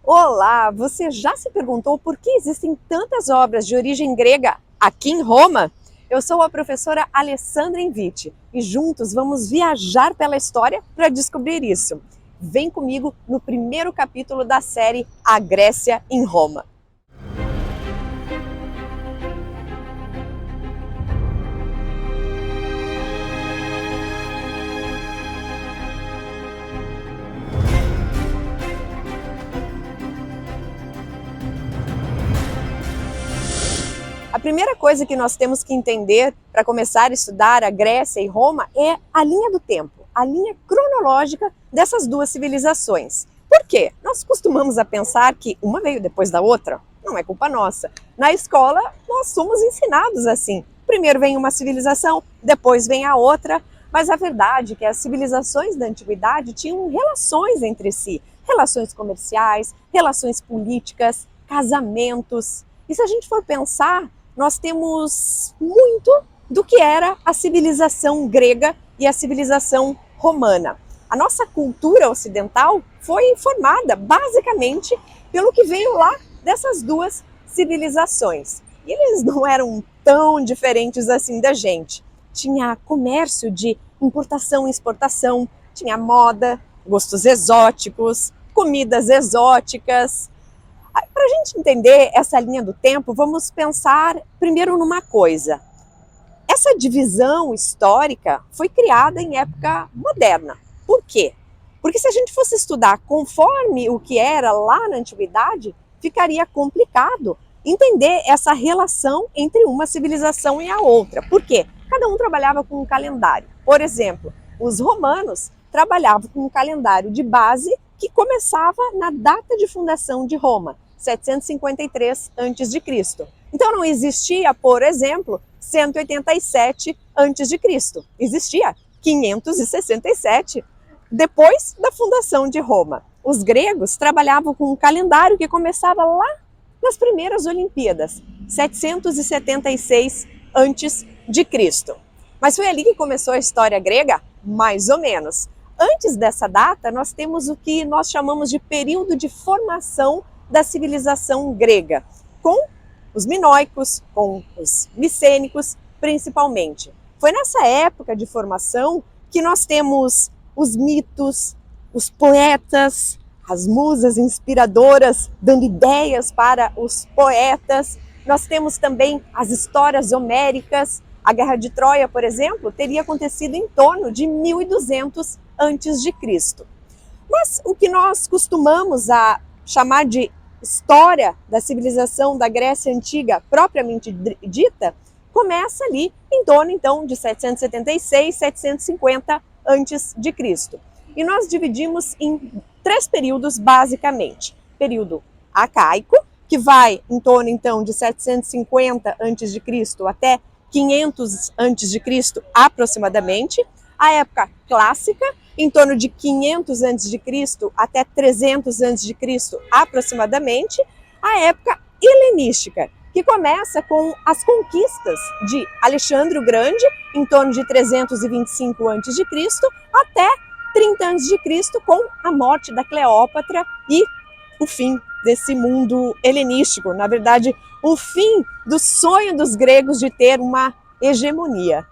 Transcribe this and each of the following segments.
Olá, você já se perguntou por que existem tantas obras de origem grega aqui em Roma? Eu sou a professora Alessandra Inviti e juntos vamos viajar pela história para descobrir isso. Vem comigo no primeiro capítulo da série A Grécia em Roma. A primeira coisa que nós temos que entender para começar a estudar a Grécia e Roma é a linha do tempo, a linha cronológica dessas duas civilizações. Por quê? Nós costumamos a pensar que uma veio depois da outra. Não é culpa nossa. Na escola, nós somos ensinados assim. Primeiro vem uma civilização, depois vem a outra. Mas a verdade é que as civilizações da antiguidade tinham relações entre si. Relações comerciais, relações políticas, casamentos. E se a gente for pensar, nós temos muito do que era a civilização grega e a civilização romana. A nossa cultura ocidental foi formada basicamente pelo que veio lá dessas duas civilizações. E eles não eram tão diferentes assim da gente. Tinha comércio de importação e exportação, tinha moda, gostos exóticos, comidas exóticas. Para a gente entender essa linha do tempo, vamos pensar primeiro numa coisa. Essa divisão histórica foi criada em época moderna. Por quê? Porque se a gente fosse estudar conforme o que era lá na antiguidade, ficaria complicado entender essa relação entre uma civilização e a outra. Por quê? Cada um trabalhava com um calendário. Por exemplo, os romanos trabalhavam com um calendário de base que começava na data de fundação de Roma, 753 a.C. Então não existia, por exemplo, 187 a.C. Existia 567 depois da fundação de Roma. Os gregos trabalhavam com um calendário que começava lá nas primeiras Olimpíadas, 776 a.C. Mas foi ali que começou a história grega? Mais ou menos. Antes dessa data, nós temos o que nós chamamos de período de formação da civilização grega, com os minoicos, com os micênicos, principalmente. Foi nessa época de formação que nós temos os mitos, os poetas, as musas inspiradoras dando ideias para os poetas. Nós temos também as histórias homéricas. A Guerra de Troia, por exemplo, teria acontecido em torno de 1200 a.C. Mas o que nós costumamos a chamar de história da civilização da Grécia Antiga, propriamente dita, começa ali em torno, então, de 776, 750 a.C. E nós dividimos em três períodos, basicamente. Período arcaico, que vai em torno, então, de 750 a.C. até 500 a.C. aproximadamente. A época clássica, em torno de 500 a.C. até 300 a.C. aproximadamente. A época helenística, que começa com as conquistas de Alexandre o Grande, em torno de 325 a.C., até 30 a.C., com a morte da Cleópatra e o fim desse mundo helenístico. Na verdade, o fim do sonho dos gregos de ter uma hegemonia.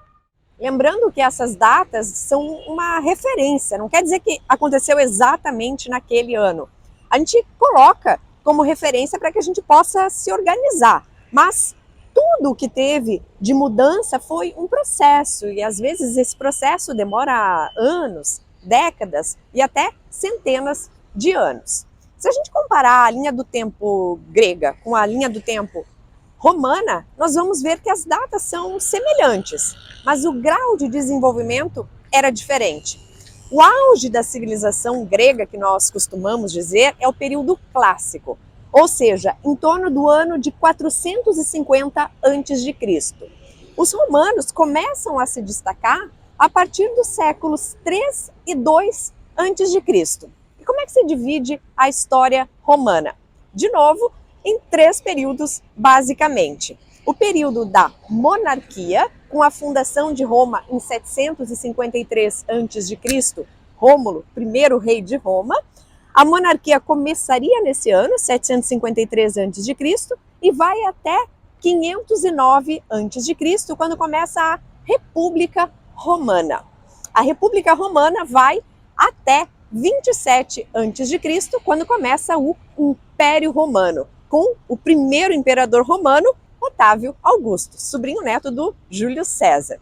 Lembrando que essas datas são uma referência, não quer dizer que aconteceu exatamente naquele ano. A gente coloca como referência para que a gente possa se organizar, mas tudo o que teve de mudança foi um processo, e às vezes esse processo demora anos, décadas e até centenas de anos. Se a gente comparar a linha do tempo grega com a linha do tempo romana, nós vamos ver que as datas são semelhantes, mas o grau de desenvolvimento era diferente. O auge da civilização grega, que nós costumamos dizer, é o período clássico, ou seja, em torno do ano de 450 a.C. Os romanos começam a se destacar a partir dos séculos 3 e 2 a.C. E como é que se divide a história romana? De novo, em três períodos, basicamente. O período da monarquia, com a fundação de Roma em 753 a.C., Rômulo, primeiro rei de Roma. A monarquia começaria nesse ano, 753 a.C., e vai até 509 a.C., quando começa a República Romana. A República Romana vai até 27 a.C., quando começa o Império Romano, com o primeiro imperador romano, Otávio Augusto, sobrinho neto do Júlio César.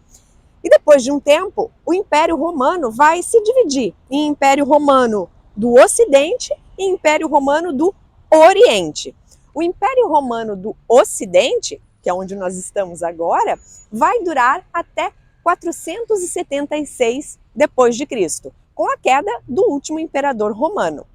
E depois de um tempo, o Império Romano vai se dividir em Império Romano do Ocidente e Império Romano do Oriente. O Império Romano do Ocidente, que é onde nós estamos agora, vai durar até 476 depois de Cristo, com a queda do último imperador romano.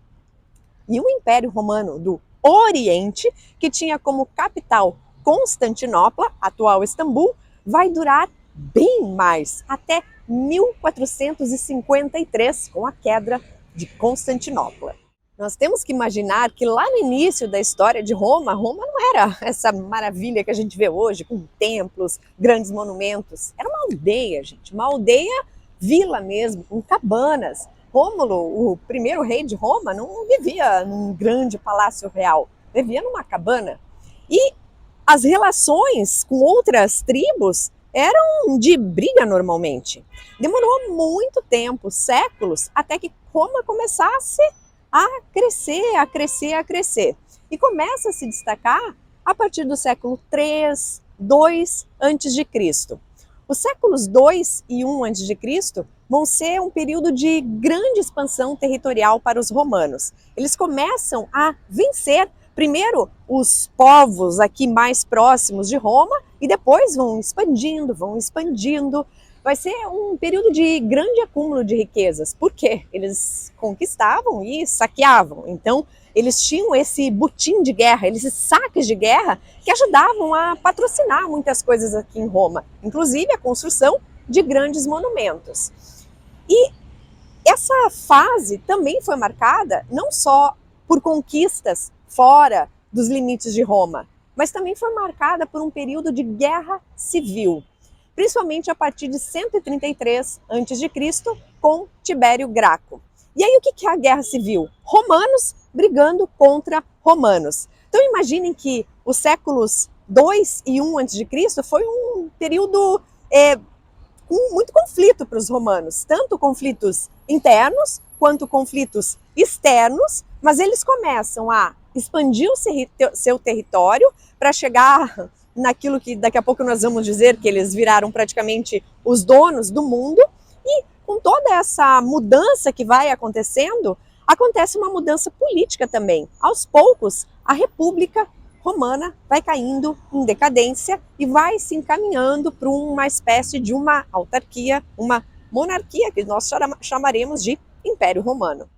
E o Império Romano do Oriente, que tinha como capital Constantinopla, atual Istambul, vai durar bem mais, até 1453, com a queda de Constantinopla. Nós temos que imaginar que lá no início da história de Roma, Roma não era essa maravilha que a gente vê hoje, com templos, grandes monumentos. Era uma aldeia, gente, uma aldeia vila mesmo, com cabanas. Rômulo, o primeiro rei de Roma, não vivia num grande palácio real, vivia numa cabana. E as relações com outras tribos eram de briga normalmente. Demorou muito tempo, séculos, até que Roma começasse a crescer, a crescer, a crescer. E começa a se destacar a partir do século 3, 2 a.C. Os séculos 2 e 1 a.C. vão ser um período de grande expansão territorial para os romanos. Eles começam a vencer primeiro os povos aqui mais próximos de Roma e depois vão expandindo, vão expandindo. Vai ser um período de grande acúmulo de riquezas. Por quê? Eles conquistavam e saqueavam. Então, eles tinham esse butim de guerra, esses saques de guerra que ajudavam a patrocinar muitas coisas aqui em Roma, inclusive a construção de grandes monumentos. E essa fase também foi marcada não só por conquistas fora dos limites de Roma, mas também foi marcada por um período de guerra civil, principalmente a partir de 133 a.C., com Tibério Graco. E aí o que é a guerra civil? Romanos brigando contra romanos. Então imaginem que os séculos 2 e 1 a.C. foi um período com muito conflito para os romanos, tanto conflitos internos quanto conflitos externos, mas eles começam a expandir o seu território para chegar naquilo que daqui a pouco nós vamos dizer que eles viraram praticamente os donos do mundo. E com toda essa mudança que vai acontecendo, acontece uma mudança política também. Aos poucos, a República Romana vai caindo em decadência e vai se encaminhando para uma espécie de uma autarquia, uma monarquia, que nós chamaremos de Império Romano.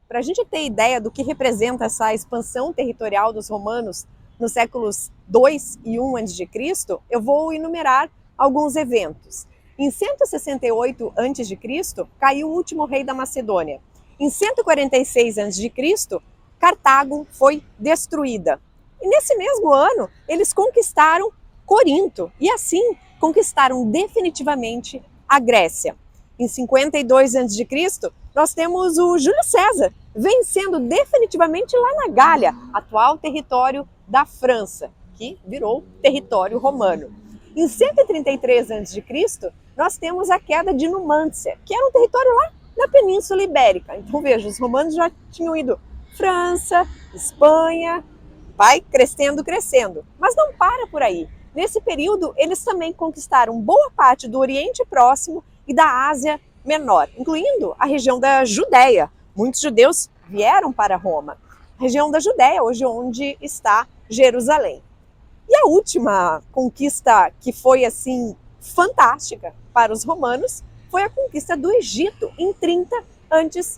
Para a gente ter ideia do que representa essa expansão territorial dos romanos nos séculos 2 e 1 a.C., eu vou enumerar alguns eventos. Em 168 a.C., caiu o último rei da Macedônia. Em 146 a.C., Cartago foi destruída. E nesse mesmo ano, eles conquistaram Corinto e assim conquistaram definitivamente a Grécia. Em 52 a.C., nós temos o Júlio César vencendo definitivamente lá na Gália, atual território da França, que virou território romano. Em 133 a.C., nós temos a queda de Numância, que era um território lá na Península Ibérica. Então veja, os romanos já tinham ido França, Espanha, vai crescendo, crescendo, mas não para por aí. Nesse período, eles também conquistaram boa parte do Oriente Próximo e da Ásia Menor, incluindo a região da Judéia. Muitos judeus vieram para Roma. A região da Judéia, hoje onde está Jerusalém. E a última conquista que foi assim fantástica para os romanos foi a conquista do Egito em 30 a.C.,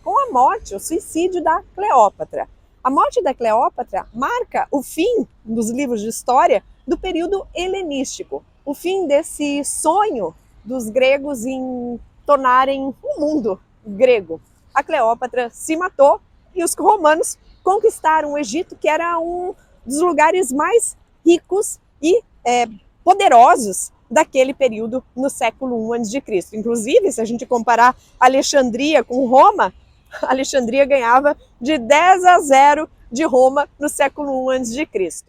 com a morte, o suicídio da Cleópatra. A morte da Cleópatra marca o fim, dos livros de história, do período helenístico, o fim desse sonho dos gregos em tornarem um mundo grego. A Cleópatra se matou e os romanos conquistaram o Egito, que era um dos lugares mais ricos e poderosos daquele período no século I a.C. Inclusive, se a gente comparar Alexandria com Roma, Alexandria ganhava de 10-0 de Roma no século I a.C.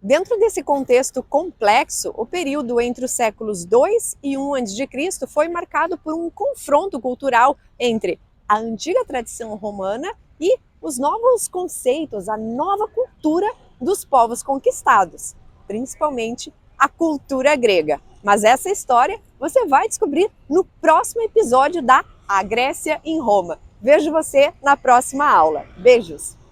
Dentro desse contexto complexo, o período entre os séculos 2 e 1 a.C. foi marcado por um confronto cultural entre a antiga tradição romana e os novos conceitos, a nova cultura dos povos conquistados, principalmente a cultura grega. Mas essa história você vai descobrir no próximo episódio da A Grécia em Roma. Vejo você na próxima aula. Beijos!